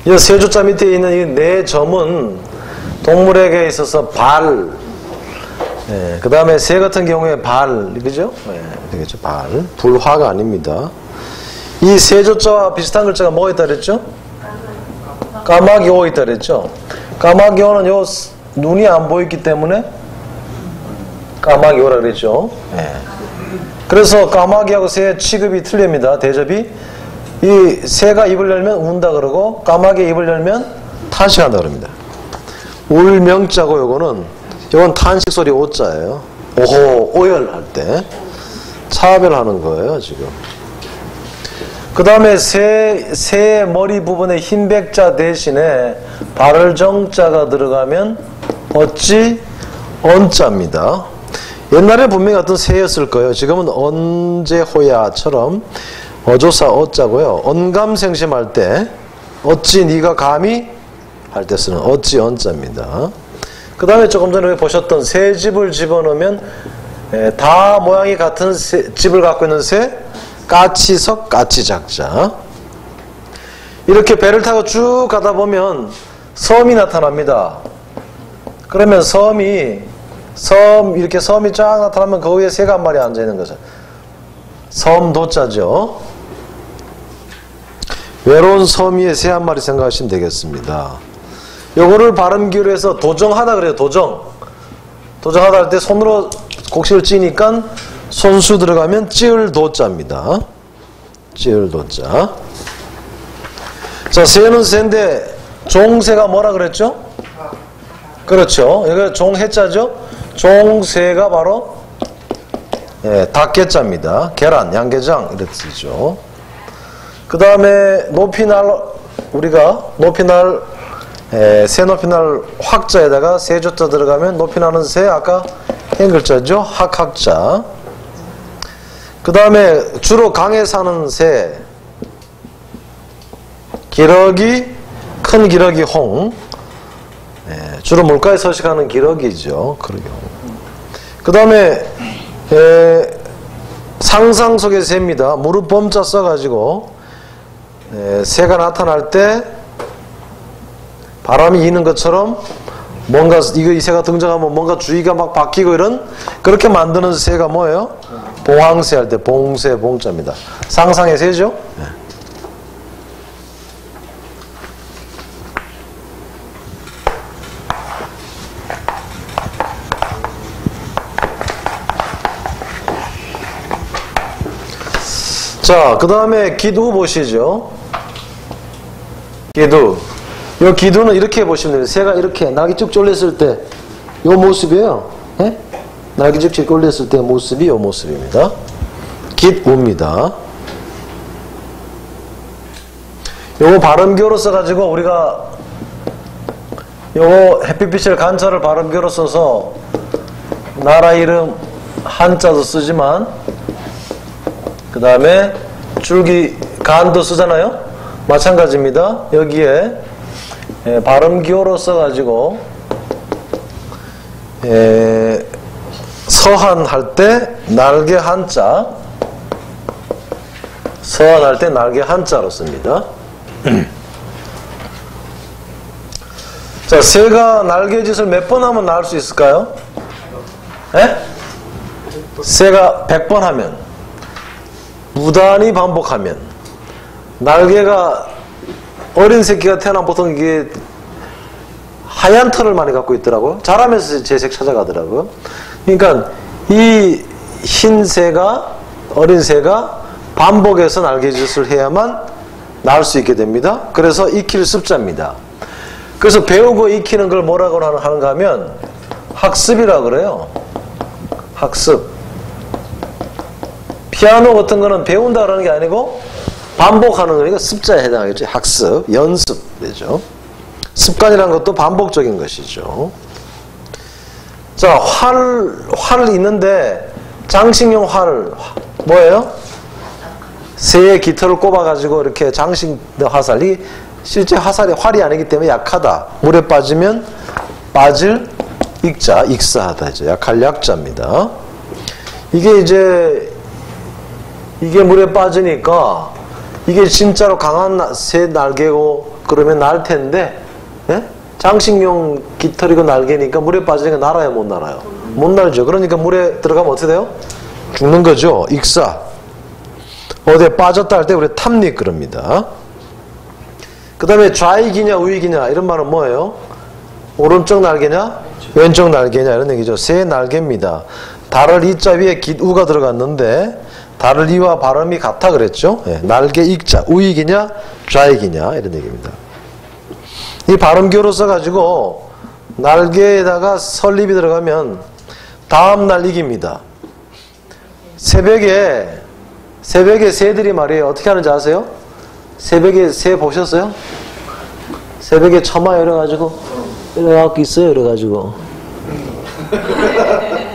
이 세 조자 밑에 있는 이 네 점은 동물에게 있어서 발, 그 다음에 새 같은 경우에 발, 그죠? 되겠죠? 발. 불화가 아닙니다. 이 세 조자와 비슷한 글자가 뭐가 있다 그랬죠? 까마귀오 있다 그랬죠? 까마귀오는 요 눈이 안 보이기 때문에 까마귀오라 그랬죠? 그래서 까마귀하고 새 취급이 틀립니다. 대접이. 이 새가 입을 열면 운다 그러고 까마귀 입을 열면 탄식한다 그럽니다. 울명자고 요건 탄식 소리 오자예요. 오호, 오열할 때 차별하는 거예요, 지금. 그 다음에 새의 머리 부분에 흰백자 대신에 발을정자가 들어가면 어찌 언자입니다. 옛날에 분명히 어떤 새였을 거예요. 지금은 언제호야처럼 어조사 어자고요. 언감생심할 때 어찌 네가 감히 할 때 쓰는 어찌 언자입니다. 그 다음에 조금 전에 보셨던 새 집을 집어넣으면 다 모양이 같은 집을 갖고 있는 새 까치석 까치작자. 이렇게 배를 타고 쭉 가다 보면 섬이 나타납니다. 그러면 이렇게 섬이 쫙 나타나면 그 위에 새가 한 마리 앉아 있는 거죠. 섬도자죠. 외로운 섬 위에 새 한 마리 생각하시면 되겠습니다. 요거를 발음 기울여서 도정하다 그래요. 도정하다 할 때 손으로 곡식을 찌니까 손수 들어가면 찌을도자입니다. 찌을도자. 자, 새는 새인데 종새가 뭐라 그랬죠? 그렇죠. 여기가 종해자죠. 종새가 바로 닭개자입니다. 계란, 양계장 이렇게 쓰죠. 그 다음에 우리가 새 높이날 확자에다가 세조자 들어가면 높이나는 새 아까 한 글자죠. 학학자. 그 다음에 주로 강에 사는 새 기러기, 큰 기러기 홍. 주로 물가에 서식하는 기러기죠. 그 다음에 상상 속의 새입니다. 무릎 범자 써가지고 새가 나타날 때 바람이 이는 것처럼 뭔가 이 새가 등장하면 뭔가 주위가 막 바뀌고 그렇게 만드는 새가 뭐예요? 봉황새 할 때 봉새 봉자입니다. 상상의 새죠? 자, 그 다음에 기두 보시죠. 기두. 이 기두는 이렇게 보시면 돼요. 새가 이렇게 날개 쭉 졸렸을 때 이 모습이에요. 날개 쭉 졸렸을 때 모습이 이 모습입니다. 기우입니다. 요거 발음교로 써가지고 우리가 요거 햇빛빛을 간자를 발음교로 써서 나라 이름 한자도 쓰지만 그 다음에 줄기 간도 쓰잖아요. 마찬가지입니다. 여기에 발음기호로 써가지고 서한할 때 날개 한자, 서한할 때 날개 한자로 씁니다. 자, 새가 날개짓을 몇 번 하면 날 수 있을까요? 새가 100번 하면, 무단히 반복하면, 날개가 어린 새끼가 태어나면 보통 이게 하얀 털을 많이 갖고 있더라고요. 자라면서 재색 찾아가더라고요. 그러니까 이 흰 새가, 어린 새가 반복해서 날개짓을 해야만 날 수 있게 됩니다. 그래서 익힐 습자입니다. 그래서 배우고 익히는 걸 뭐라고 하는가 하면 학습이라고 그래요. 학습. 피아노 같은 거는 배운다 그러는 게 아니고 반복하는 거니까 습자에 해당하겠죠. 학습, 연습 되죠. 습관이라는 것도 반복적인 것이죠. 자, 활 있는데 장식용 활 뭐예요? 새의 깃털을 꼽아가지고 이렇게 장식 화살이 실제 화살이 활이 아니기 때문에 약하다. 물에 빠지면 빠질 익자, 익사하다 이제 약할 약자입니다. 이게 물에 빠지니까 이게 진짜로 강한 새 날개고 그러면 날 텐데, 예? 장식용 깃털이고 날개니까 물에 빠지니까 날아요, 못 날아요? 못 날죠. 그러니까 물에 들어가면 어떻게 돼요? 죽는 거죠. 익사. 어디에 빠졌다 할 때 우리 탐닉 그럽니다. 그 다음에 좌익이냐 우익이냐 이런 말은 뭐예요? 오른쪽 날개냐 왼쪽 날개냐 이런 얘기죠. 새 날개입니다. 달을 이자 위에 우가 들어갔는데 달을 이와 발음이 같아 그랬죠. 예, 날개 익자 우익이냐 좌익이냐 이런 얘기입니다. 이 발음교로 써가지고 날개에다가 설립이 들어가면 다음날 이깁니다. 새벽에 새들이 말이에요. 어떻게 하는지 아세요? 새벽에 새 보셨어요? 새벽에 처마 열어가지고 이래갖고 있어요. 이래가지고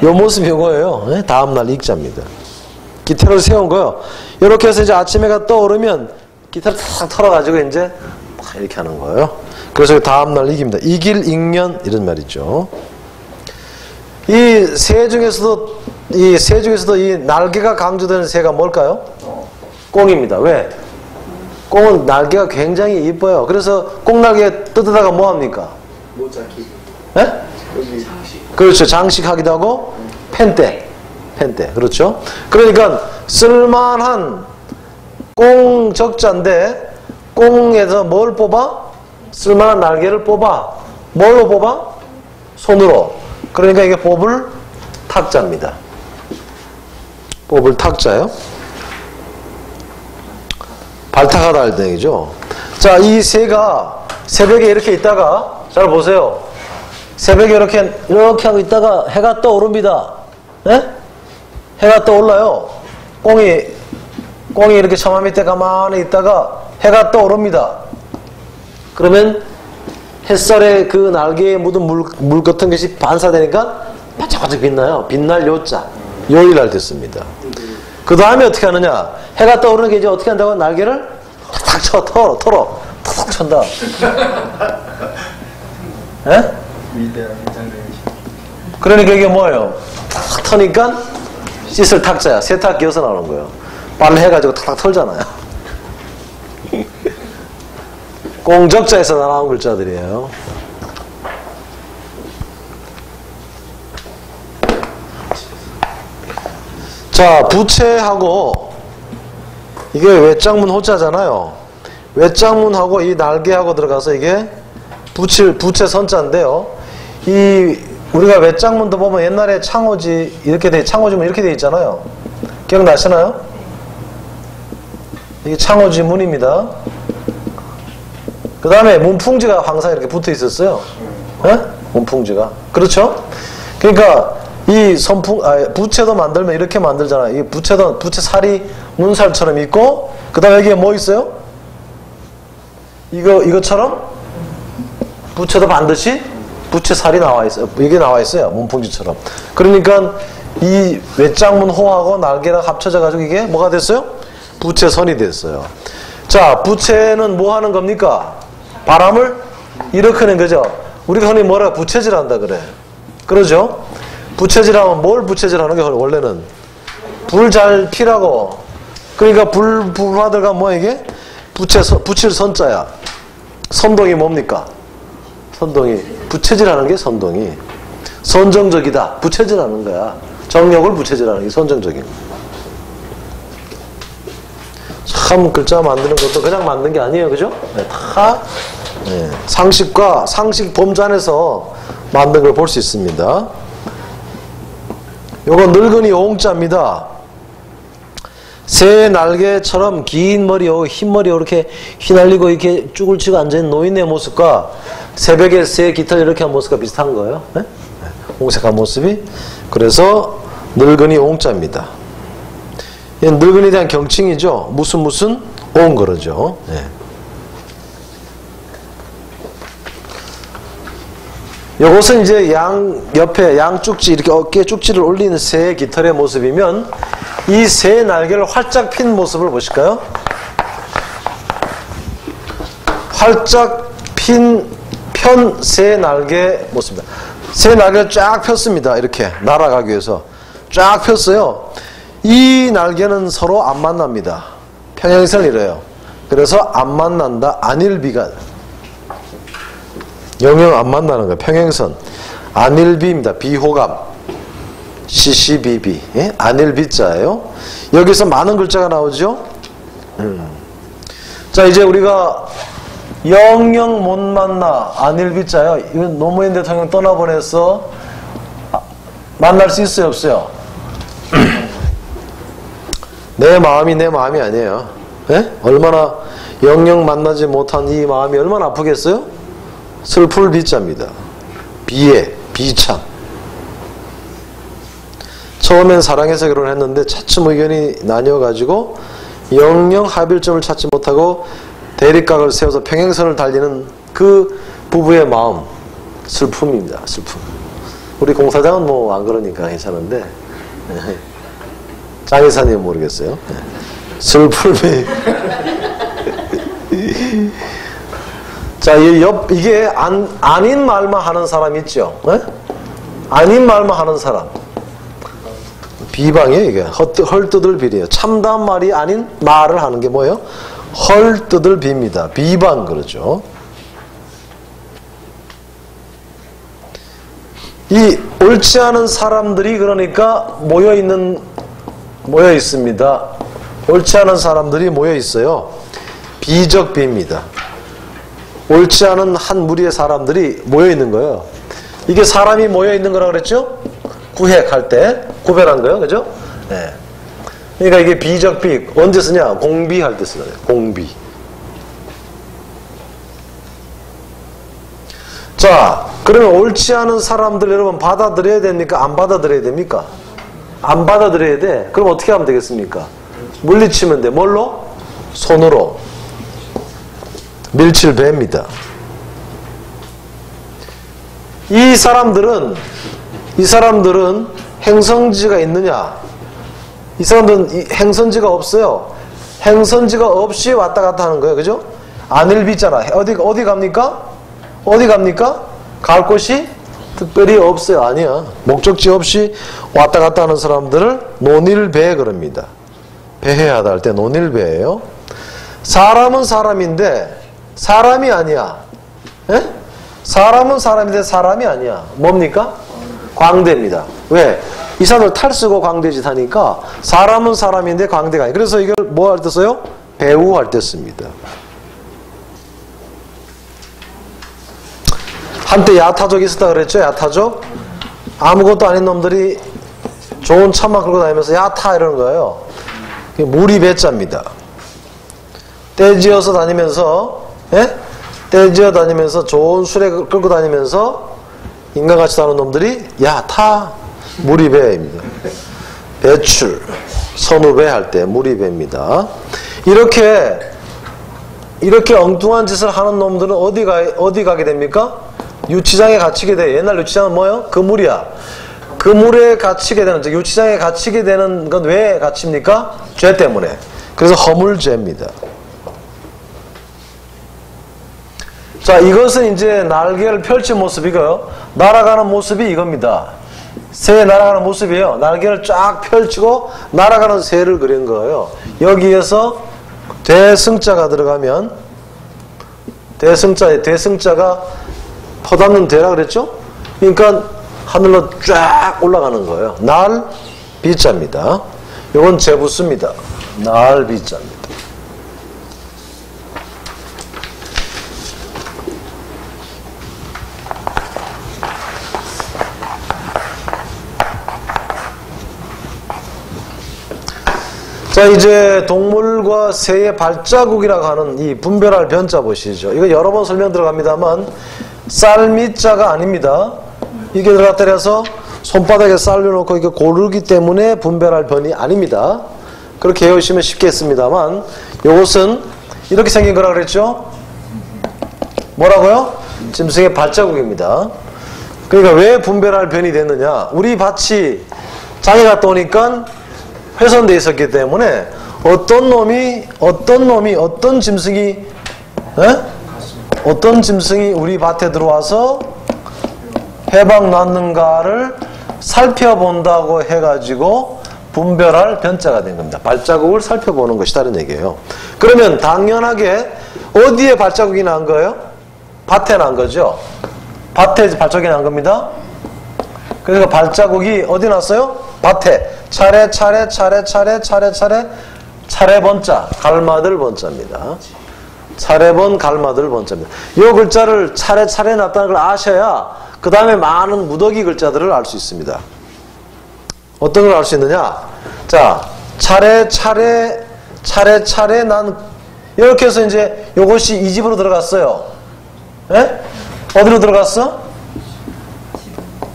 요 모습이 이거예요. 네? 다음날 익자입니다. 기타를 세운 거요. 이렇게 해서 이제 아침에가 떠오르면 기타를 탁 털어가지고 이제 이렇게 하는 거예요. 그래서 다음날 이깁니다. 이길 익년 이런 말이죠. 이 새 중에서도 이 날개가 강조되는 새가 뭘까요? 꽁입니다. 왜? 꽁은 날개가 굉장히 이뻐요. 그래서 꽁날개 뜯어다가 뭐합니까? 모자기. 네? 그렇죠. 장식하기도 하고 펜대. 그렇죠. 그러니까 쓸만한 꽁 적자인데 꽁에서 뭘 뽑아? 쓸만한 날개를 뽑아. 뭘로 뽑아? 손으로. 그러니까 이게 뽑을 탁자입니다. 뽑을 탁자요. 발탁하다 할 때 얘기죠. 자, 이 새가 새벽에 이렇게 있다가 잘 보세요. 새벽에 이렇게 하고 있다가 해가 떠오릅니다. 네? 해가 떠올라요. 꽁이 이렇게 처마 밑에 가만히 있다가 해가 떠오릅니다. 그러면 햇살에 그 날개에 묻은 물 같은 것이 반사되니까 반짝반짝 빛나요. 빛날 요자. 요일날 됐습니다. 그 다음에 어떻게 하느냐. 해가 떠오르는 게 이제 어떻게 한다고? 날개를 탁탁 쳐, 털어. 탁탁 천다. 예? 위대한 굉장히. 그러니까 이게 뭐예요? 탁 터니까 씻을 탁자야. 세탁 기어서 나오는 거예요. 빨래 해가지고 탁탁 털잖아요. 공적자에서 나온 글자들이에요. 자, 부채하고 이게 외장문 호자잖아요. 외장문하고 이 날개하고 들어가서 이게 부채 선자인데요. 이 우리가 외장문도 보면 옛날에 창호지 창호지문 이렇게 돼 있잖아요. 기억나시나요? 이게 창호지문입니다. 그 다음에 문풍지가 항상 이렇게 붙어 있었어요. 네? 문풍지가. 그렇죠? 그러니까 이 부채도 만들면 이렇게 만들잖아요. 이 부채 살이 문살처럼 있고, 그 다음에 여기에 뭐 있어요? 이것처럼 부채도 반드시 부채 살이 나와 있어요. 이게 나와 있어요. 문풍지처럼. 그러니까 이 외장문호하고 날개랑 합쳐져 가지고 이게 뭐가 됐어요? 부채선이 됐어요. 자, 부채는 뭐 하는 겁니까? 바람을 일으키는 거죠. 우리가 흔히 뭐라 부채질한다 그래. 그러죠? 부채질하면 뭘 부채질하는 게 원래는 불 잘 피라고. 그러니까 불화들과 뭐 이게 부칠 선자야. 선동이 뭡니까? 선동이 부채질하는 게 선동이 선정적이다. 부채질하는 거야. 정력을 부채질하는 게 선정적인. 참 글자 만드는 것도 그냥 만든 게 아니에요, 그죠? 네, 다 상식과 상식 범주 안에서 만든 걸 볼 수 있습니다. 요건 늙은이 옹자입니다. 새 날개처럼 긴 머리, 흰 머리 이렇게 휘날리고 이렇게 쭈글 치고 앉아있는 노인의 모습과 새벽에 새 깃털 이렇게 한 모습과 비슷한 거예요. 네? 옹색한 모습이. 그래서 늙은이 옹자입니다. 늙은이에 대한 경칭이죠. 무슨 옹 그러죠. 네. 요것은 이제 옆에 양쪽지 이렇게 어깨에 쪽지를 올리는 새의 깃털의 모습이면 이 새 날개를 활짝 핀 모습을 보실까요? 활짝 편 새 날개 모습입니다. 새 날개를 쫙 폈습니다. 이렇게 날아가기 위해서 쫙 폈어요. 이 날개는 서로 안 만납니다. 평행선을 이뤄요. 그래서 안 만난다. 안일비가 영영 안 만나는 거예요. 평행선. 안일비입니다. 비호감. CCBB. 예? 안일비자예요. 여기서 많은 글자가 나오죠. 자, 이제 우리가 영영 못 만나. 안일비자요. 이건 노무현 대통령 떠나보내서 만날 수 있어요, 없어요? 내 마음이 내 마음이 아니에요. 예? 얼마나 영영 만나지 못한 이 마음이 얼마나 아프겠어요? 슬플 비자입니다. 비애, 비참. 처음엔 사랑해서 결혼했는데 차츰 의견이 나뉘어가지고 영영 합일점을 찾지 못하고 대립각을 세워서 평행선을 달리는 그 부부의 마음. 슬픔입니다. 슬픔. 우리 공사장은 뭐 안 그러니까 괜찮은데 장 이사님은 모르겠어요. 슬픔이. 자, 이게 아닌 말만 하는 사람 있죠. 네? 아닌 말만 하는 사람. 비방이에요, 이게. 헐뜯을 비리에요. 참다한 말이 아닌 말을 하는 게 뭐예요? 헐뜯을 비입니다. 비방 그러죠. 이 옳지 않은 사람들이 그러니까 모여 있습니다. 옳지 않은 사람들이 모여 있어요. 비적비입니다. 옳지 않은 한 무리의 사람들이 모여 있는 거예요. 이게 사람이 모여 있는 거라 그랬죠? 구획할 때 구별한 거예요, 그죠? 네. 그러니까 이게 비적비 언제 쓰냐? 공비할 때 쓰는 거예요. 공비. 자, 그러면 옳지 않은 사람들 여러분 받아들여야 됩니까? 안 받아들여야 됩니까? 안 받아들여야 돼. 그럼 어떻게 하면 되겠습니까? 물리치면 돼. 뭘로? 손으로. 밀칠배입니다. 이 사람들은 행성지가 있느냐? 이 사람들은 행선지가 없어요. 행선지가 없이 왔다 갔다 하는 거예요. 그죠? 안일비잖아. 어디 갑니까? 어디 갑니까? 갈 곳이 특별히 없어요. 아니야. 목적지 없이 왔다 갔다 하는 사람들을 논일배 그럽니다. 배회하다 할 때 논일배예요. 사람은 사람인데 사람이 아니야. 에? 사람은 사람인데 사람이 아니야. 뭡니까? 광대입니다. 왜? 이 사람들 탈쓰고 광대짓 하니까 사람은 사람인데 광대가 아니야. 그래서 이걸 뭐 할 때 써요? 배우할 때 씁니다. 한때 야타족이 있었다 그랬죠? 야타족? 아무것도 아닌 놈들이 좋은 차만 끌고 다니면서 야타 이러는 거예요. 무리 배자입니다. 떼지어서 다니면서, 예? 떼지어 다니면서 좋은 수레 끌고 다니면서 인간같이 다니는 놈들이 야타 무리배입니다. 배출 선후배 할 때 무리배입니다. 이렇게 엉뚱한 짓을 하는 놈들은 어디 가게 됩니까? 유치장에 갇히게 돼. 옛날 유치장은 뭐예요? 그물이야. 그물에 갇히게 되는, 즉 유치장에 갇히게 되는 건 왜 갇힙니까? 죄 때문에. 그래서 허물죄입니다. 자, 이것은 이제 날개를 펼친 모습이고요. 날아가는 모습이 이겁니다. 새 날아가는 모습이에요. 날개를 쫙 펼치고 날아가는 새를 그린 거예요. 여기에서 대승자가 들어가면 대승자가 퍼담는 대라 그랬죠? 그러니까 하늘로 쫙 올라가는 거예요. 날 비자입니다. 이건 제부수입니다. 날 비자입니다. 자, 이제 동물과 새의 발자국이라고 하는 이 분별할 변자 보시죠. 이거 여러 번 설명 들어갑니다만 쌀미자가 아닙니다. 이게 들어갔다 해서 손바닥에 쌀려놓고 이렇게 고르기 때문에 분별할 변이 아닙니다. 그렇게 외우시면 쉽겠습니다만 이것은 이렇게 생긴 거라 그랬죠? 뭐라고요? 짐승의 발자국입니다. 그러니까 왜 분별할 변이 됐느냐? 우리 밭이 장에 갔다 오니까 훼손되어 있었기 때문에 어떤 짐승이 우리 밭에 들어와서 해방 놨는가를 살펴본다고 해가지고 분별할 변자가 된 겁니다. 발자국을 살펴보는 것이 다른 얘기예요. 그러면 당연하게 어디에 발자국이 난 거예요? 밭에 난 거죠. 밭에 발자국이 난 겁니다. 그러니까 발자국이 어디 났어요? 밭에. 차례 번자. 갈마들 번자입니다. 차례번 갈마들 번자입니다. 이 글자를 차례 났다는 걸 아셔야 그 다음에 많은 무더기 글자들을 알 수 있습니다. 어떤 걸 알 수 있느냐? 자, 차례 난 이렇게 해서 이제 요것이 이 집으로 들어갔어요. 예? 어디로 들어갔어?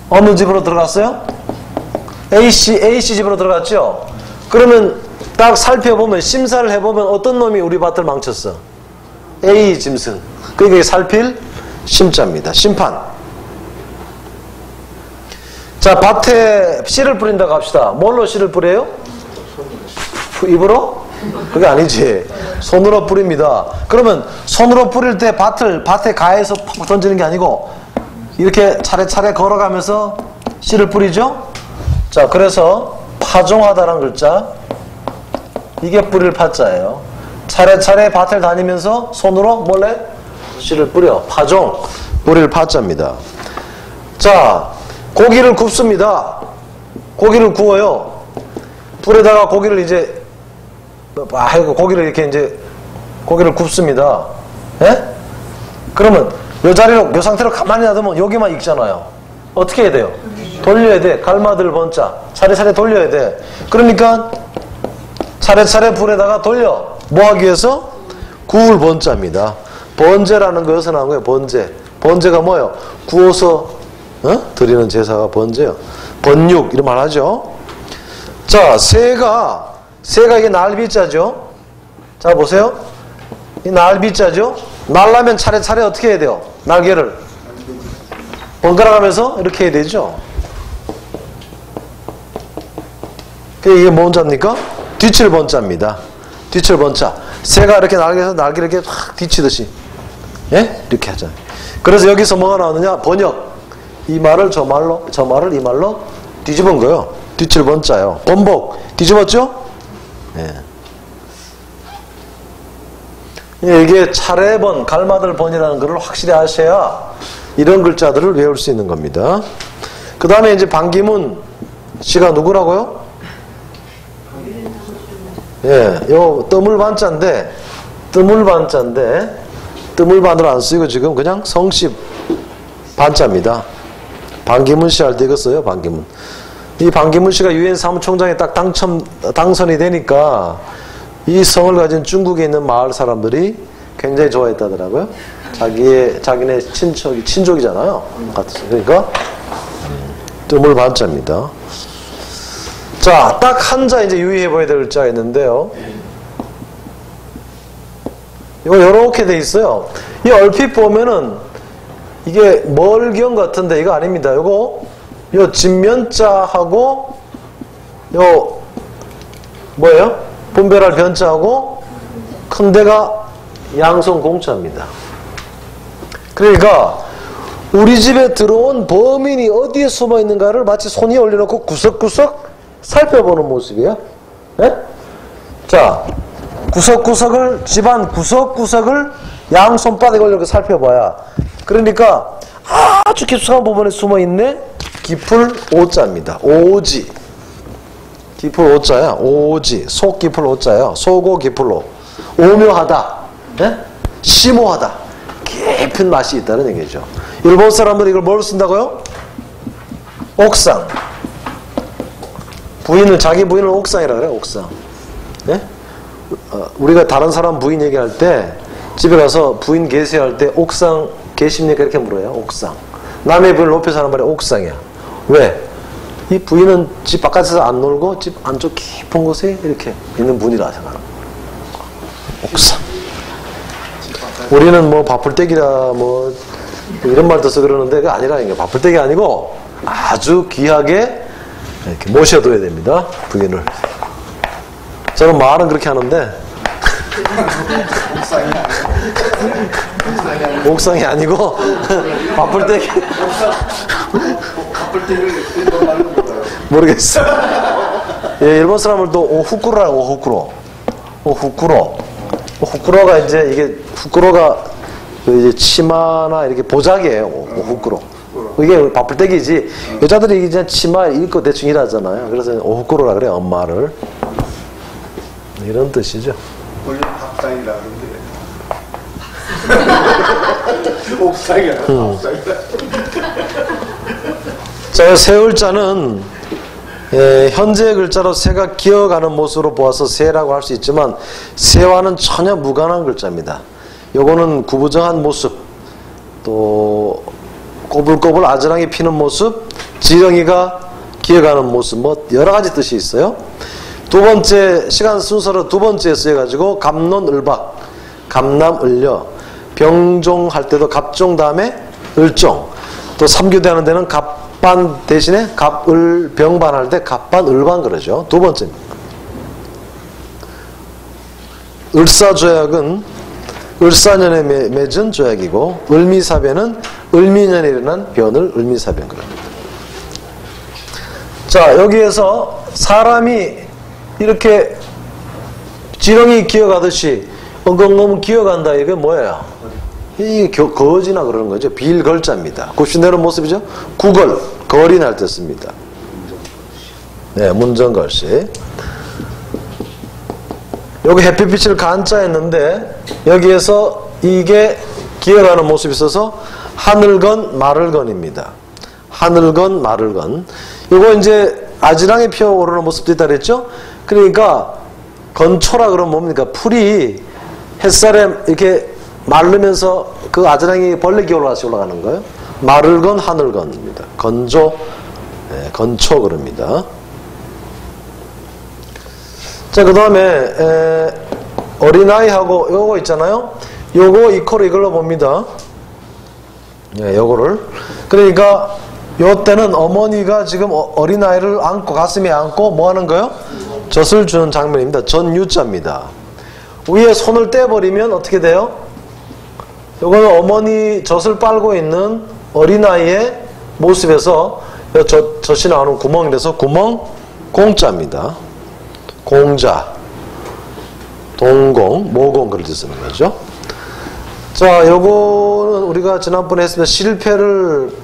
어느 집으로 들어갔어요? A씨 집으로 들어갔죠? 그러면 딱 살펴보면, 심사를 해보면 어떤 놈이 우리 밭을 망쳤어? A 짐승. 그게 살필 심자입니다. 심판. 자, 밭에 씨를 뿌린다고 합시다. 뭘로 씨를 뿌려요? 입으로? 그게 아니지. 손으로 뿌립니다. 그러면 손으로 뿌릴 때 밭에 가해서 팍 던지는 게 아니고 이렇게 차례차례 걸어가면서 씨를 뿌리죠? 자, 그래서 파종하다라는 글자, 이게 뿌릴 파자예요. 차례차례 밭을 다니면서 손으로 몰래 씨를 뿌려. 파종, 뿌릴 파자입니다. 자, 고기를 굽습니다. 고기를 구워요. 불에다가 고기를 이제 고기를 이렇게 이제 고기를 굽습니다. 예? 그러면 요 자리로, 요 상태로 가만히 놔두면 여기만 익잖아요. 어떻게 해야 돼요? 돌려야 돼. 갈마들 번자. 차례차례 돌려야 돼. 그러니까 차례차례 불에다가 돌려. 뭐 하기 위해서? 구울 번자입니다. 번제라는 것에서 나온 거예요. 번제. 번제가 뭐예요? 구워서 드리는 제사가 번제요. 번육 이런 말 하죠. 자, 새가 이게 날비자죠. 자, 보세요. 이 날비자죠. 날라면 차례차례 어떻게 해야 돼요? 날개를 번갈아 가면서 이렇게 해야 되죠. 이게 뭔 자입니까? 뒤칠 번자입니다. 뒤칠 번자. 새가 이렇게 날개를 이렇게 확 뒤치듯이, 예? 이렇게 하잖아요. 그래서 여기서 뭐가 나오느냐? 번역. 이 말을 저 말로, 저 말을 이 말로 뒤집은 거예요. 뒤칠 번자예요. 번복. 뒤집었죠? 예. 이게 차례번, 갈마들 번이라는 것을 확실히 아셔야 이런 글자들을 외울 수 있는 겁니다. 그 다음에 이제 반기문 씨가 누구라고요? 예, 요 뜨물반자인데, 뜨물반을 안 쓰고 지금 그냥 성씨 반자입니다. 반기문 씨 할 때 이거 써요, 반기문. 이 반기문 씨가 유엔 사무총장에 딱 당선이 되니까 이 성을 가진 중국에 있는 마을 사람들이 굉장히 좋아했다더라고요. 자기네 친족이잖아요. 그러니까 뜨물 반자입니다. 자, 딱 한자 이제 유의해 봐야 될 글자가 있는데요. 이거 요렇게 돼 있어요. 이 얼핏 보면은 이게 멀경 같은데 이거 아닙니다. 요거 요 진면자하고 요 뭐예요? 분별할 변자하고 큰 데가 양손 공자입니다. 그러니까 우리 집에 들어온 범인이 어디에 숨어 있는가를 마치 손 위에 올려놓고 구석구석 살펴보는 모습이에요. 네? 자, 집안 구석구석을 양손바닥에 올려서 살펴봐야, 그러니까 아주 깊숙한 부분에 숨어 있네. 깊을 오자입니다. 오지. 깊을 오자야. 오지. 속 깊을 오자야. 소고 깊을 오. 오묘하다. 네? 심오하다. 깊은 맛이 있다는 얘기죠. 일본 사람들이 이걸 뭘 쓴다고요? 옥상. 자기 부인을 옥상이라 그래요. 옥상. 네? 우리가 다른 사람 부인 얘기할 때 집에 가서 부인 계세요 할 때 옥상 계십니까? 이렇게 물어요. 옥상. 남의 부인을 높여서 하는 말이 옥상이야. 왜? 이 부인은 집 바깥에서 안 놀고 집 안쪽 깊은 곳에 이렇게 있는 분이라 생각하는 거예요. 옥상. 우리는 뭐 바풀떼기라 뭐 이런 말도 써 그러는데 그게 아니라는 게, 바풀떼기 아니고 아주 귀하게 이렇게 모셔둬야 됩니다. 부인을. 저는 말은 그렇게 하는데 옥상이 아니고 바풀떼기. 모르겠어. 예, 일본 사람들도 오후쿠로라고. 오후쿠로. 후쿠로가 이제 이게 후쿠로가 그 이제 치마나 이렇게 보자기예요. 오후꾸로. 이게 바쁠때기지. 여자들이 이제 치마 읽고 대충 일하잖아요. 그래서 오후꾸로라 그래요. 엄마를. 이런 뜻이죠. 원래 밥상이라 그러는데. 옥상이야. 밥상이라. 자, 세 글자는 현재 글자로 새가 기어가는 모습으로 보아서 새라고 할 수 있지만 새와는 전혀 무관한 글자입니다. 요거는 구부정한 모습, 또 꼬불꼬불 아지랑이 피는 모습, 지렁이가 기어가는 모습, 뭐 여러 가지 뜻이 있어요. 두 번째 시간 순서로 두 번째에 쓰여가지고 갑론을박, 갑남을려, 병종할 때도 갑종 다음에 을종, 또 삼교대 하는 데는 갑반 대신에 갑을 병반할 때 갑반을반 그러죠. 두 번째입니다. 을사조약은 을사년에 맺은 조약이고 을미사변은 을미년에 일어난 변을 을미사변 그럽니다. 자, 여기에서 사람이 이렇게 지렁이 기어가듯이 엉엉엉 기어간다. 이게 뭐예요? 이게 거지나 그러는 거죠. 빌걸자입니다. 굽신대는 모습이죠. 구걸, 거리 날 때 씁니다. 네, 문정걸씨. 여기 햇빛을 간자 했는데 여기에서 이게 기어가는 모습이 있어서 하늘건 말을건입니다. 하늘건 말을건. 이거 이제 아지랑이 피어오르는 모습도 있다 그랬죠. 그러니까 건초라 그러면 뭡니까? 풀이 햇살에 이렇게 마르면서 그 아지랑이 벌레 기어올라서 올라가는 거예요. 말을건 하늘건입니다. 건조, 네, 건초 그럽니다. 자, 그 다음에 어린아이하고 요거 있잖아요. 요거 이코로 이걸로 봅니다. 예, 요거를. 그러니까 요때는 어머니가 지금 어린아이를 안고 가슴에 안고 뭐 하는 거예요? 젖을 주는 장면입니다. 전유자입니다. 위에 손을 떼버리면 어떻게 돼요? 요거는 어머니 젖을 빨고 있는 어린아이의 모습에서 젖이 나오는 구멍이 돼서 구멍 공자입니다. 공자, 동공, 모공 그렇게 쓰는 거죠. 자, 요거는 우리가 지난번에 했습니다. 실패를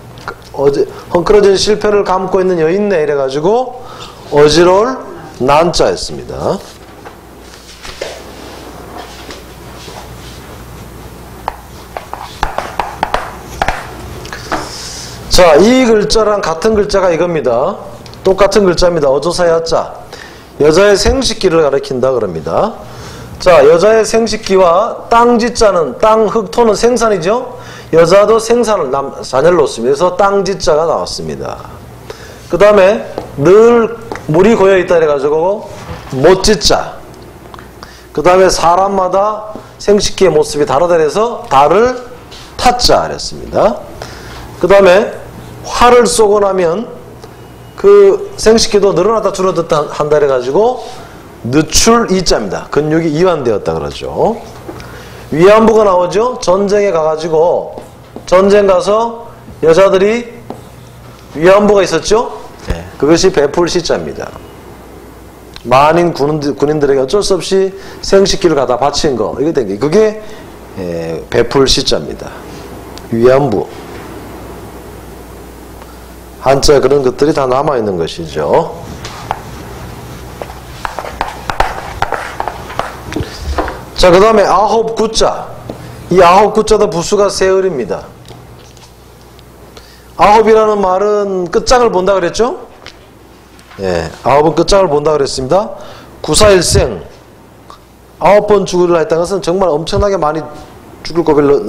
헝클어진 실패를 감고 있는 여인네 이래가지고 어지러울 난자 했습니다. 자, 이 글자랑 같은 글자가 이겁니다. 똑같은 글자입니다. 어조사야자. 여자의 생식기를 가리킨다 그럽니다. 자, 여자의 생식기와 땅지자는 땅, 흙, 토는 생산이죠. 여자도 생산을 자녀를 놓습니다. 그래서 땅지자가 나왔습니다. 그 다음에 늘 물이 고여있다 해가지고 못지자. 그 다음에 사람마다 생식기의 모습이 다르다 해서 달을 타자 그랬습니다. 그 다음에 화를 쏘고 나면 그 생식기도 늘어났다 줄어들었다 한다 해가지고 늦출 이자입니다. 근육이 이완되었다 그러죠. 위안부가 나오죠. 전쟁에 가가지고 전쟁 가서 여자들이 위안부가 있었죠. 네, 그것이 베풀 시자입니다. 만인 군인들에게 어쩔 수 없이 생식기를 갖다 바친 거 이게 된 게 그게 베풀 시자입니다. 위안부. 한자에 그런 것들이 다 남아있는 것이죠. 자, 그 다음에 아홉 구자. 이 아홉 구자도 부수가 세을입니다. 아홉이라는 말은 끝장을 본다 그랬죠? 예, 아홉은 끝장을 본다 그랬습니다. 구사일생. 9번 죽으리라 했다는 것은 정말 엄청나게 많이 죽을 고비를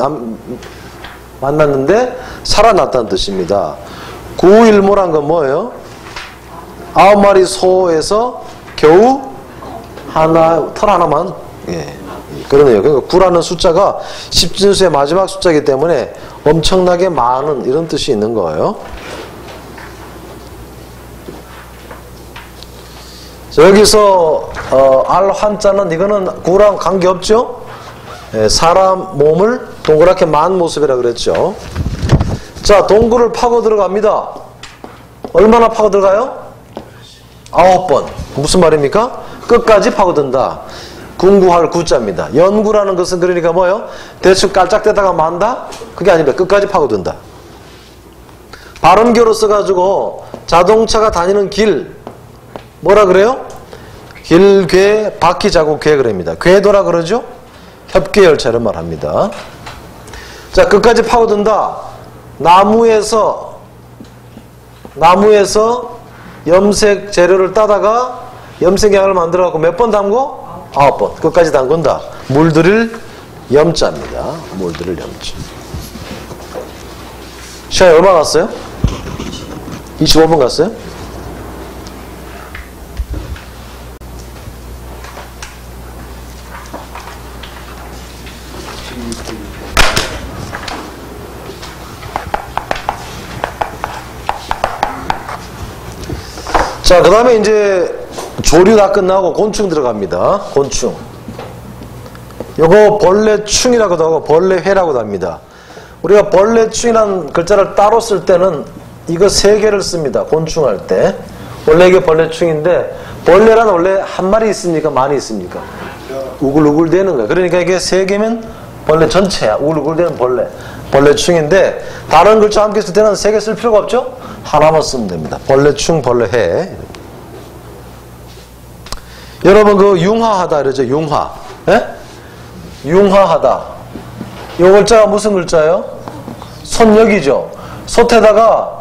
만났는데 살아났다는 뜻입니다. 구일모란 건 뭐예요? 9마리 소에서 겨우 털 하나만, 예, 그러네요. 그러니까 9라는 숫자가 십진수의 마지막 숫자이기 때문에 엄청나게 많은 이런 뜻이 있는 거예요. 자, 여기서 알 한자는 이거는 9랑 관계없죠? 예, 사람 몸을 동그랗게 만 모습이라 그랬죠. 자, 동굴을 파고 들어갑니다. 얼마나 파고 들어가요? 9번. 무슨 말입니까? 끝까지 파고든다. 궁구할 구자입니다. 연구라는 것은 그러니까 뭐예요? 대충 깔짝대다가 만다? 그게 아닙니다. 끝까지 파고든다. 발음교로 써가지고 자동차가 다니는 길 뭐라 그래요? 길괴 바퀴 자국 괴 그럽니다. 궤도라 그러죠? 협궤열차를 말합니다. 자, 끝까지 파고든다. 나무에서 염색 재료를 따다가 염색약을 만들어갖고 몇 번 담고? 9번. 끝까지 담근다. 물들일 염자입니다. 물들일 염자. 시간이 얼마 갔어요? 25분 갔어요? 자, 그 다음에 이제 조류 다 끝나고 곤충 들어갑니다. 곤충. 요거 벌레충이라고도 하고 벌레회라고도 합니다. 우리가 벌레충이라는 글자를 따로 쓸 때는 이거 3개를 씁니다. 곤충 할 때. 원래 이게 벌레충인데 벌레란 원래 한 마리 있습니까? 많이 있습니까? 우글우글 되는 거야. 그러니까 이게 3개면 벌레 전체야. 우글우글 되는 벌레. 벌레충인데 다른 글자 함께 쓸 때는 3개 쓸 필요가 없죠? 하나만 쓰면 됩니다. 벌레충, 벌레해. 여러분 그 융화하다 그러죠? 융화. 예? 융화하다. 요 글자가 무슨 글자예요? 손역이죠. 솥에다가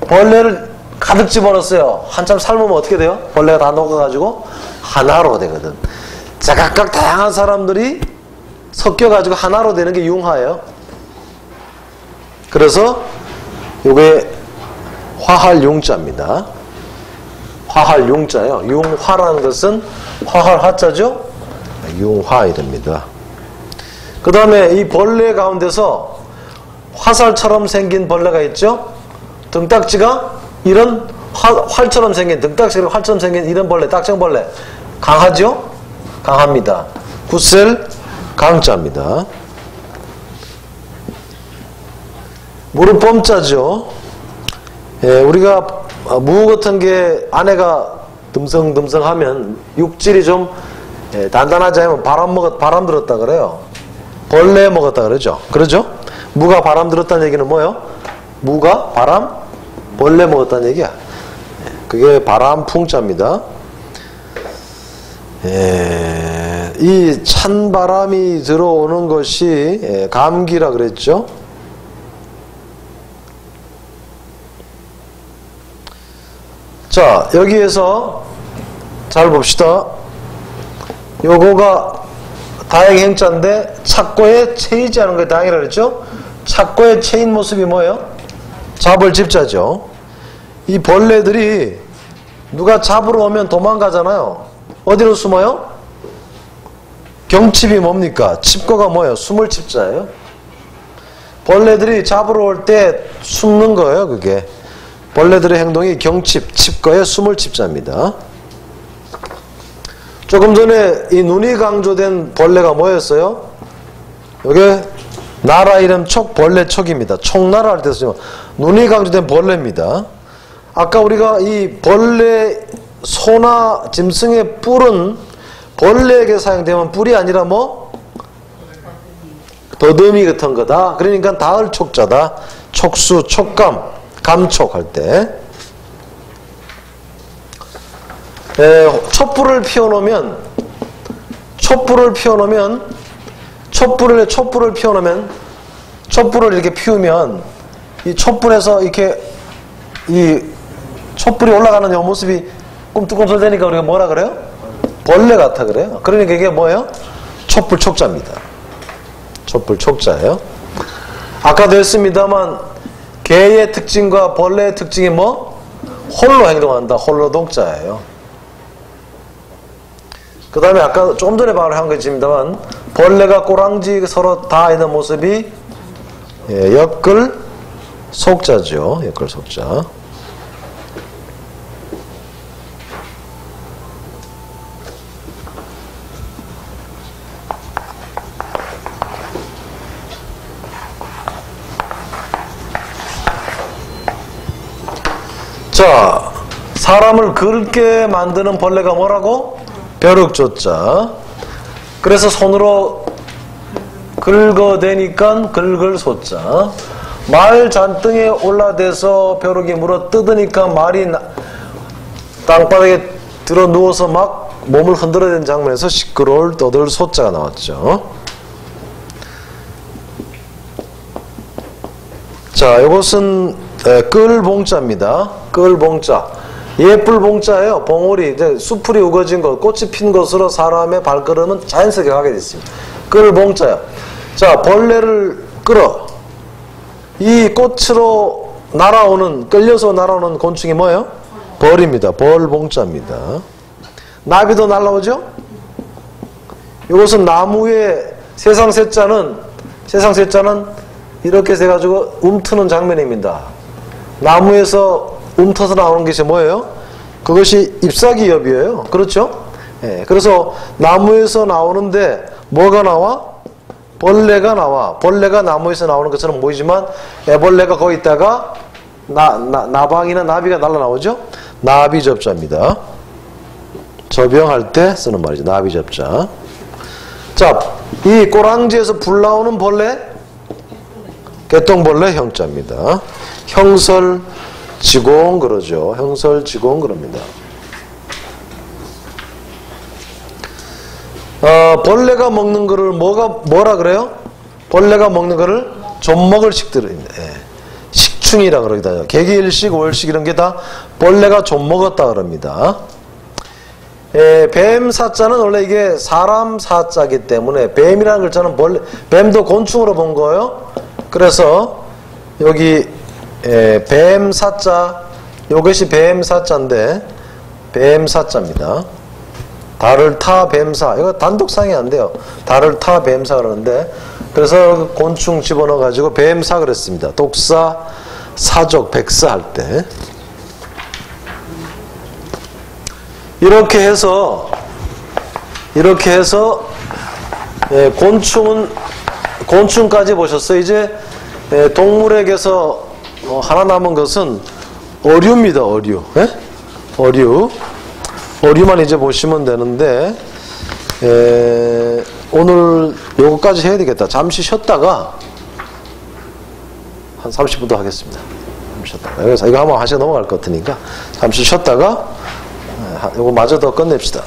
벌레를 가득 집어넣었어요. 한참 삶으면 어떻게 돼요? 벌레가 다 녹아가지고 하나로 되거든. 자, 각각 다양한 사람들이 섞여가지고 하나로 되는 게 융화예요. 그래서 요게 화할융자입니다. 화할융자예요. 융화라는 것은 화할 화자죠? 융화 이랍니다. 그 다음에 이 벌레 가운데서 화살처럼 생긴 벌레가 있죠? 등딱지가 이런 활처럼 생긴, 등딱지가 활처럼 생긴 이런 벌레, 딱정벌레. 강하죠? 강합니다. 굿셀 강자입니다. 무릎 범자죠. 예, 우리가 무 같은 게 안에가 듬성듬성하면 육질이 좀 단단하지 않으면 바람 들었다 그래요. 벌레 먹었다 그러죠. 그러죠? 무가 바람 들었다는 얘기는 뭐예요? 무가 바람, 벌레 먹었다는 얘기야. 그게 바람풍자입니다. 이 찬바람이 들어오는 것이 감기라 그랬죠. 자, 여기에서 잘 봅시다. 요거가 다행행자인데 착고에 채이지 않은 게 다행이라 그랬죠? 착고에 채인 모습이 뭐예요? 잡을 집자죠. 이 벌레들이 누가 잡으러 오면 도망가잖아요. 어디로 숨어요? 경칩이 뭡니까? 칩거가 뭐예요? 숨을 칩자예요. 벌레들이 잡으러 올 때 숨는 거예요, 그게. 벌레들의 행동이 경칩, 칩거에 숨을 칩자입니다. 조금 전에 이 눈이 강조된 벌레가 뭐였어요? 이게 나라 이름 촉, 벌레 촉입니다. 촉나라 할 때 쓰지만 눈이 강조된 벌레입니다. 아까 우리가 이 벌레 소나 짐승의 뿔은 벌레에게 사용되면 뿔이 아니라 뭐? 더듬이 같은 거다. 그러니까 닿을 촉자다. 촉수, 촉감. 감촉할 때 촛불을 피워놓으면 촛불을 이렇게 피우면 이 촛불에서 이렇게 이 촛불이 올라가는 이 모습이 꿈틀꿈틀대니까 우리가 뭐라 그래요? 벌레 같아 그래요. 그러니까 이게 뭐예요? 촛불 촉자입니다. 촛불 촉자예요. 아까도 했습니다만 개의 특징과 벌레의 특징이 뭐? 홀로 행동한다. 홀로 독자예요. 그 다음에 아까 조금 전에 말을 한 것입니다만 벌레가 꼬랑지 서로 다 있는 모습이 역글 속자죠. 역글 속자. 자, 사람을 긁게 만드는 벌레가 뭐라고? 벼룩조자. 그래서 손으로 긁어대니까 긁을 소자. 말 잔등에 올라대서 벼룩이 물어 뜯으니까 말이 땅바닥에 들어 누워서 막 몸을 흔들어대는 장면에서 시끄러울 떠들 소자가 나왔죠. 자, 이것은 끌 봉자입니다. 끌 봉자. 예쁠 봉자예요. 봉우리, 이제 수풀이 우거진 것, 꽃이 핀 것으로 사람의 발걸음은 자연스럽게 가게 됐습니다. 끌 봉자요. 자, 벌레를 끌어. 이 꽃으로 날아오는, 끌려서 날아오는 곤충이 뭐예요? 벌입니다. 벌 봉자입니다. 나비도 날아오죠? 이것은 나무의 세상 셋자는 이렇게 해가지고 움트는 장면입니다. 나무에서 움터서 나오는 것이 뭐예요? 그것이 잎사귀엽이에요. 그렇죠? 예, 그래서 나무에서 나오는데 뭐가 나와? 벌레가 나와. 벌레가 나무에서 나오는 것처럼 보이지만 애벌레가 거기 있다가 나방이나 나비가 날라 나오죠? 나비접자입니다. 접영할 때 쓰는 말이죠. 나비접자. 자, 이 꼬랑지에서 불 나오는 벌레, 개똥벌레 형자입니다. 형설지공 그러죠. 형설지공 그럽니다. 벌레가 먹는 거를 뭐라 그래요? 벌레가 먹는 거를 좀먹을 식들입니다. 예. 식충이라 그러기도 하죠. 개기일식, 월식 이런 게 다 벌레가 좀 먹었다 그럽니다. 예, 뱀 사자는 원래 이게 사람 사자이기 때문에 뱀이라는 글자는 뱀도 곤충으로 본 거예요. 그래서 여기 뱀 사자, 이것이 뱀 사자인데 뱀 사자입니다. 달을 타 뱀사, 이거 단독상이 안 돼요. 달을 타 뱀사 그러는데, 그래서 곤충 집어넣어 가지고 뱀사 그랬습니다. 독사, 사족, 백사 할 때. 이렇게 해서 곤충까지 보셨어요. 이제 동물에게서 하나 남은 것은 어류입니다. 어류. 예? 어류만 이제 보시면 되는데, 오늘 요거까지 해야 되겠다. 잠시 쉬었다가 한 30분 더 하겠습니다. 쉬었다가. 이거 한번 하시고 넘어갈 것 같으니까 잠시 쉬었다가 요거 마저 더 끝냅시다.